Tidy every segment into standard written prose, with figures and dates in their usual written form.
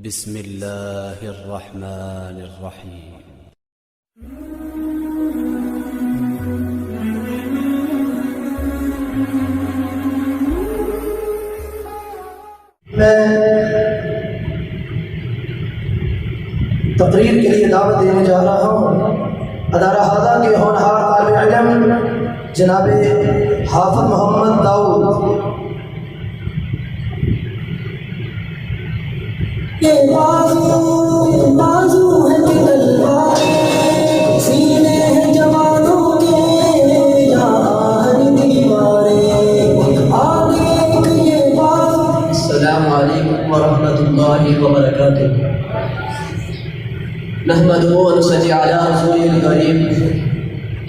بسم الله الرحمن الرحيم. میں تقریر کے لیے دعوت دینے جا رہا ہوں ادارہ ہادہ کے ہونہار طالب علم جناب حافظ محمد داؤد. یہ بازو ہے تلوار سینے ہیں جوانوں کے جہاں دیواریں آگے یہ بازو. السلام علیکم ورحمۃ اللہ وبرکاتہ. نحمده ونصلي على رسوله الكريم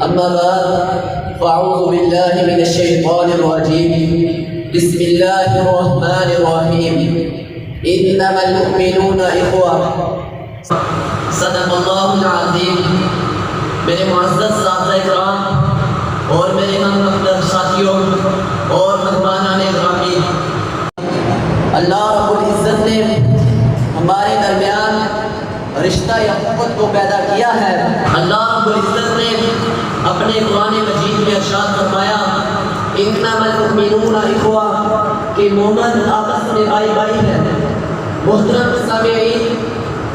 اما بعد فاعوذ بالله من الشيطان الرجيم. بسم الله الرحمن الرحيم. انما المؤمنون اخوة. صدق اللہ العظیم. میرے معزز ساتھ اکرام اور میرے ہم مقدر ساتھیوں اور مہمانان گرامی، اللہ رب العزت نے ہمارے درمیان رشتہ اخوت کو پیدا کیا ہے. اللہ رب العزت نے اپنے قرآن مجید میں ارشاد فرمایا انما المؤمنون اخوة کہ مومن آپس میں بھائی بھائی ہیں. محترم سامعین،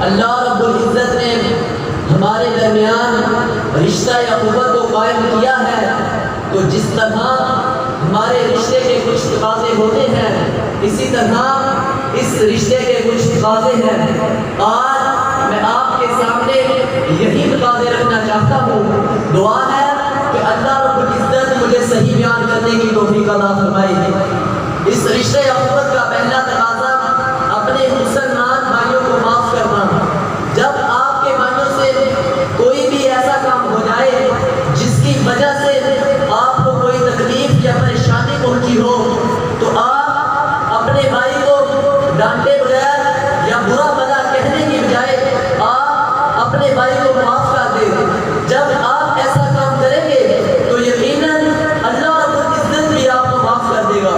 اللہ رب العزت نے ہمارے درمیان رشتہ اخوت کو قائم کیا ہے. تو جس طرح ہمارے رشتے کے کچھ تقاضے ہوتے ہیں اسی طرح اس رشتے کے کچھ تقاضے ہیں. آج میں آپ کے سامنے یہی تقاضے رکھنا چاہتا ہوں. دعا ہے کہ اللہ رب العزت مجھے صحیح بیان کرنے کی توفیق عطا فرمائے. اس رشتے اخوت کا پہلا تقاضا اپنے مسلمان بھائیوں کو معاف کرنا. جب آپ کے بھائیوں سے کوئی بھی ایسا کام ہو جائے جس کی وجہ سے آپ کو کوئی تکلیف یا پریشانی پہنچی ہو تو آپ اپنے بھائی کو ڈانٹے بغیر یا برا بھلا کہنے کی بجائے آپ اپنے بھائی کو معاف کر دیں. جب آپ ایسا کام کریں گے تو یقیناً اللہ رب العزت بھی آپ کو معاف کر دے گا.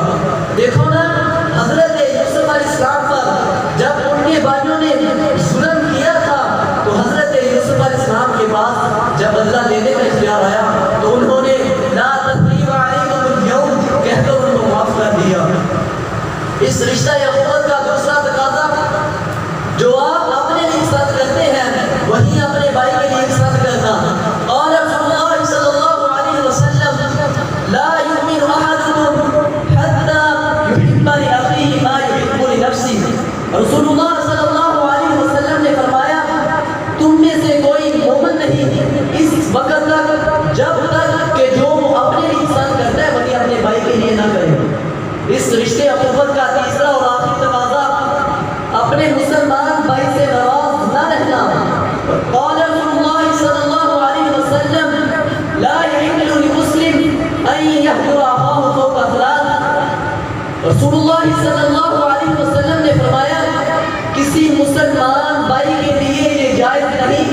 دیکھو نا، حضرت یوسف علیہ السلام پر جب ان کے بھائیوں نے ظلم کیا تھا تو حضرت یوسف علیہ السلام کے پاس جب بدلہ لینے کا اختیار آیا تو انہوں نے لا تثریب علیکم اليوم کہہ کر ان کو معاف کر دیا. اس رشتہ اخوت کا دوسرا تقاضا جو آپ اپنے لیے ساتھ کرتے ہیں وہی اپنے بھائی کے لیے ساتھ کرنا. اور رسول اللہ صلی اللہ علیہ وسلم لا یؤمن احدکم حتی یحب لأخیہ ما یحب لنفسہ. رسول اللہ صلی اللہ علیہ وسلم نے فرمایا تم میں سے کوئی مومن نہیں اس وقت تک جب تک کہ جو وہ اپنے لیے ساتھ کرتا ہے وہی اپنے بھائی کے لیے نہ کرے. اس رشتے اخوت کا تیسرا اور آخری تقاضا اپنے مسلمان بھائی سے ناراض نہ رہنا. قال رسول اللہ صلی اللہ علیہ وسلم لا يحل لمسلم ان يهجر اخاه فوق ثلاث. رسول اللہ صلی اللہ علیہ وسلم نے فرمایا کسی مسلمان بھائی کے لیے یہ جائز نہیں